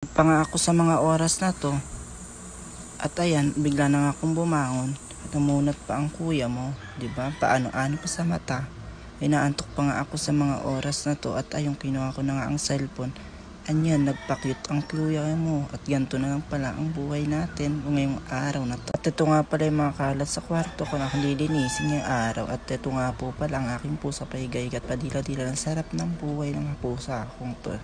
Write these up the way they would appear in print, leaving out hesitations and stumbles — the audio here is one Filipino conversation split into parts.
Pa nga ako sa mga oras na to. At ayan, bigla na nga akong bumangon. At namunat pa ang kuya mo, 'di ba? Paano-ano pa sa mata. Inaantok pa nga ako sa mga oras na to at ayong kinuha ko na nga ang cellphone. Anyan, nagpa-cute ang kuya mo at ganito na lang pala ang buhay natin ngayong araw na to. At ito nga pala yung mga kalat sa kwarto ko na akong lilinisin ngayong araw. At ito nga po pala ang aking pusa pahigay-gat padila-dila ng sarap ng buhay ng pusa akong to.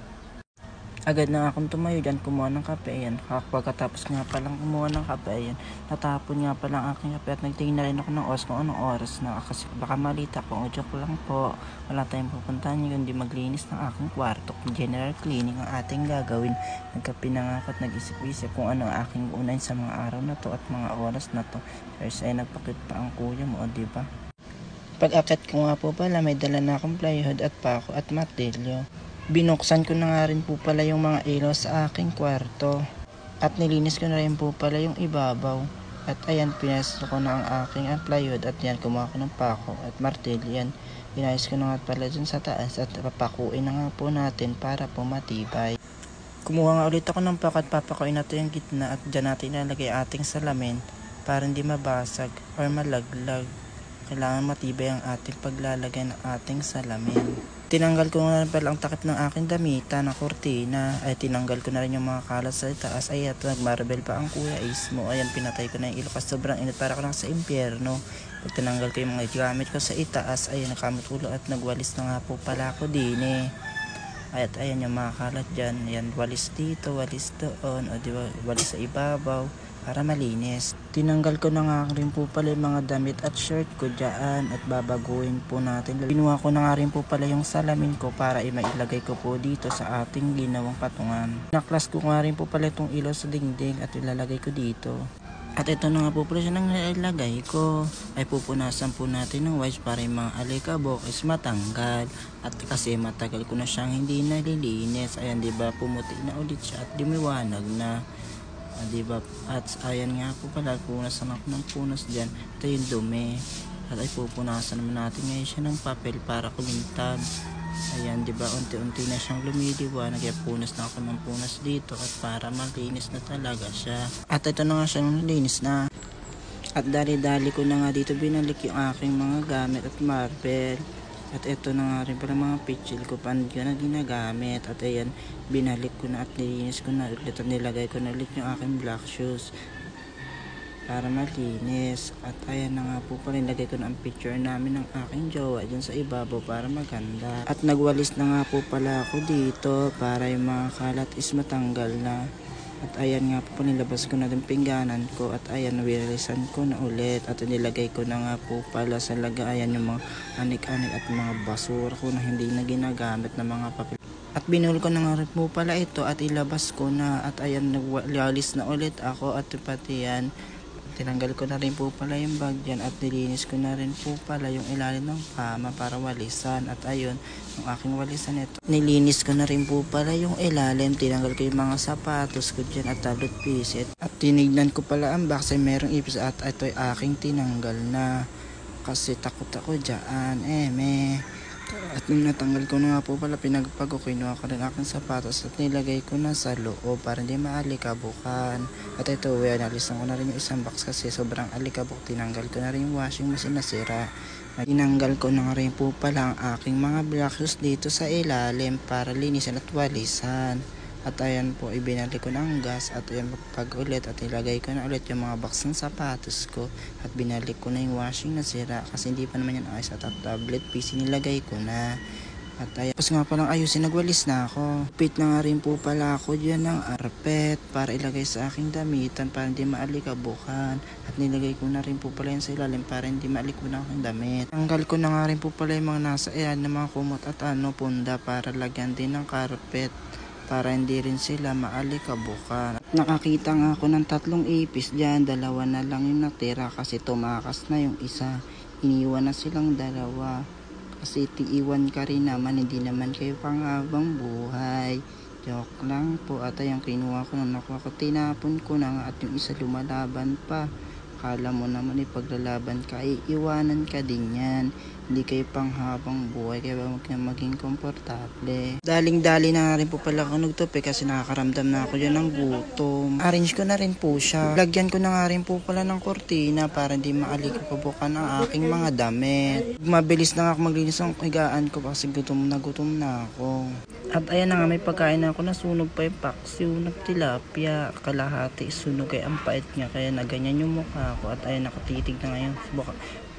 Agad na akong tumayo dyan, kumuha ng kape, ayan. Pagkatapos nga palang kumuha ng kape, ayan. Natapon nga palang aking kape at nagtingin na rin ako ng oras kung anong oras na. Kasi baka malita ko, joke lang po. Wala tayong pupuntahan yun, kundi maglinis ng aking kwarto. General cleaning ang ating gagawin. Nagkape na nga ako at nag-isip-isip kung ano ang aking unahin sa mga araw na to at mga oras na to. First ay nagpakit pa ang kuya mo, o diba? Pag-akit ko nga po pala, may dala na akong plywood at pako at martilyo. Binuksan ko na nga rin po pala yung mga ilaw sa aking kwarto. At nilinis ko na rin po pala yung ibabaw. At ayan, pinesto ko na ang aking plywood. At yan, kumuha ko ng pako at martilyo. Yan, pinayos ko na nga pala dyan sa taas. At papakuin na nga po natin para po matibay. Kumuha nga ulit ako ng pako at papakuin natin yung gitna. At dyan natin ilalagay ating salamin para hindi mabasag or malaglag. Kailangan matibay ang ating paglalagay ng ating salamin. Tinanggal ko na rin pala ang takip ng aking damita na kortina. Ay tinanggal ko na rin yung mga kalat sa taas. Ay at nagmarabel pa ang kuya Ismo. Ayan, pinatay ko na yung ilaw kasi sobrang init, para ko lang sa impyerno. Pag tinanggal ko yung mga gamit ko sa itaas, ayan, nakamot ulo at nagwalis na nga po pala ako din eh. At ayan yung mga kalat dyan. Ayan, walis dito, walis doon. O diba, walis sa ibabaw para malinis. Tinanggal ko na nga rin po pala yung mga damit at shirt ko dyan at babaguhin po natin. Binuha ko na nga rin po pala yung salamin ko para mailagay ko po dito sa ating ginawang patungan. Naklas ko nga rin po pala itong ilaw sa dingding at ilalagay ko dito. At ito na nga po pala siya nang ilalagay ko. Ay pupunasan po natin ng wipes para yung mga alikabok is matanggal. At kasi matagal ko na siyang hindi nalilinis. Ayan, diba, pumuti na ulit siya at lumiwanag na. Diba? At ayan nga po pala, punasan ako ng punas dyan. Ito yung dumi. At ay pupunasan naman natin ngayon siya ng papel para kumintab. Ayan, diba, unti-unti na siyang lumiliwanag. Kaya punas na ako ng punas dito at para malinis na talaga siya. At ito na nga siya nung nalinis na. At dali-dali ko na nga dito binalik yung aking mga gamit at marble. At ito na nga rin pala mga pitchil ko pa na ginagamit. At ayan, binalik ko na at nilinis ko na ulit at nilagay ko na ulit yung aking black shoes para malinis. At ayan na nga po pala, nilagay ko na ang picture namin ng aking jowa dyan sa ibabaw para maganda. At nagwalis na nga po pala ako dito para yung mga kalat is matanggal na. At ayan nga po, nilabas ko na din pingganan ko at ayan, nawilisan ko na ulit at nilagay ko na nga po pala sa lagayan yung mga anik-anik at mga basura ko na hindi na ginagamit na mga papel. At binul ko na nga rin po pala ito at ilabas ko na at ayan, nagwalis na ulit ako at pati yan. Tinanggal ko na rin po pala yung bag dyan at nilinis ko na rin po pala yung ilalim ng kama para walisan. At ayun, yung aking walisan ito. Nilinis ko na rin po pala yung ilalim. Tinanggal ko yung mga sapatos ko dyan at tablet piece. At tinignan ko pala ang box ay merong ipis at ito'y aking tinanggal na. Kasi takot ako dyan. At nung natanggal ko na nga po pala, pinagpago, kinuha ko rin aking sapatos at nilagay ko na sa loob para hindi maalikabukan. At ito, nalisan ko na rin yung isang box kasi sobrang alikabok. Tinanggal ko na rin yung washing machine na sira. Tinanggal ko na rin po pala ang aking mga black shoes dito sa ilalim para linisan at walisan. At ayan po, ibinalik ko ng gas at ayan, pag ulit at ilagay ko na ulit yung mga box ng sapatos ko at binalik ko na yung washing na sira kasi hindi pa naman yan ayos at tablet PC nilagay ko na. At ayan, tapos nga palang ayusin, nagwalis na ako. Pit na nga rin po pala ako dyan ng arpet para ilagay sa aking damitan para hindi maalikabukan. At nilagay ko na rin po pala yan sa ilalim para hindi maalikunan aking damit. Tanggal ko na nga rin po pala yung mga nasa ayan ng mga kumot at punda para lagyan din ng carpet para hindi rin sila maalikabukan. Nakakita nga ako ng 3 ipis dyan, 2 na lang yung natira kasi tumakas na yung isa. Iniwan na silang 2 kasi tiiwan ka rin naman, hindi naman kayo panghabang buhay. Joke lang po. At ayang kinuha ko na nakuha ko, tinapon ko na nga at yung isa lumalaban pa. Kala mo naman ipaglalaban ka, iiwanan ka din yan. Hindi kayo panghabang buhay, kaya huwag na maging komportable. Daling-dali na rin po pala ako nagtupi kasi nakakaramdam na ako dyan ng gutom. Arrange ko na rin po siya. Lagyan ko na nga rin po pala ng kortina para hindi maalikabok ang aking mga damit. Mabilis na nga ako maglinis ng higaan ko kasi gutom na ako. At ayan na nga, may pagkain na ako, nasunog pa yung paksiw ng tilapia. Kalahati sunog ay ang pait niya, kaya na ganyan yung mukha ko. At ayan, nakatitig na ngayon.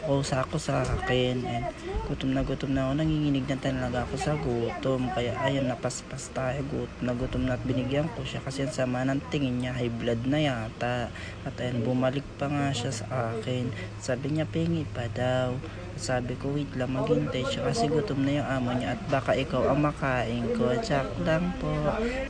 Pusa ako sa akin. And gutom na ako, nanginginig na talaga ako sa gutom. Kaya ayan, napaspas tayo, gutom na at binigyan ko siya kasi ang sama ng tingin niya, high blood na yata. At ayan, bumalik pa nga siya sa akin. Sabi niya, pengi pa daw. Sabi ko, wait lang, maghintay siya kasi gutom na yung amo niya at baka ikaw ang makain ko. Tsak lang po.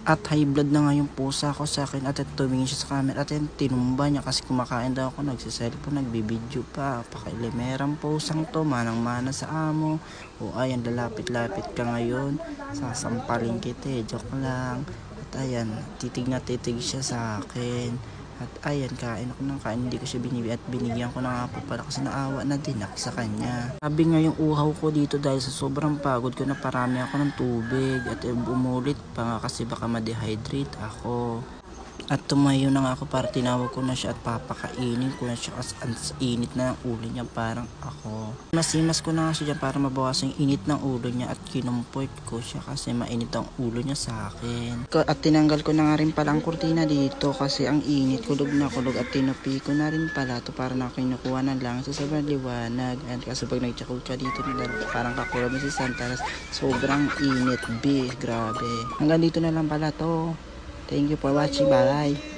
At high blood na nga yung pusa ko sa akin at tumingin siya sa camera at yan, tinumba niya kasi kumakain daw ako, nagsiselfone, nagbibideo pa. Pakilimerang pusang to, manang-mana sa amo. O ayan, lalapit-lapit ka ngayon, sasampalin kita eh, joke lang. At ayan, titig na titig siya sa akin. At ayan, kain ako ng kain, hindi ko siya binibigyan at binigyan ko na nga po pala kasi naawa na din ako sa kanya. Sabi nga yung uhaw ko dito dahil sa sobrang pagod ko, na parami ako ng tubig at umulit pa nga kasi baka ma-dehydrate ako. At tumayo na nga ako para tinawag ko na siya at papakainin ko na siya kasi ang init na ng ulo niya parang ako. Masimas ko na nga siya dyan para mabawasan yung init ng ulo niya at kinumport ko siya kasi mainit ang ulo niya sa akin. At tinanggal ko na nga rin pala ang kurtina dito kasi ang init, kulog na kulog at tinupi ko na rin pala to para na kinukuha na lang sa sobrang liwanag. At kasi pag nagtsakol ka dito parang kakulab na si Santanas, sobrang init, grabe. Hanggang dito na lang pala to. Thank you for watching. Bye.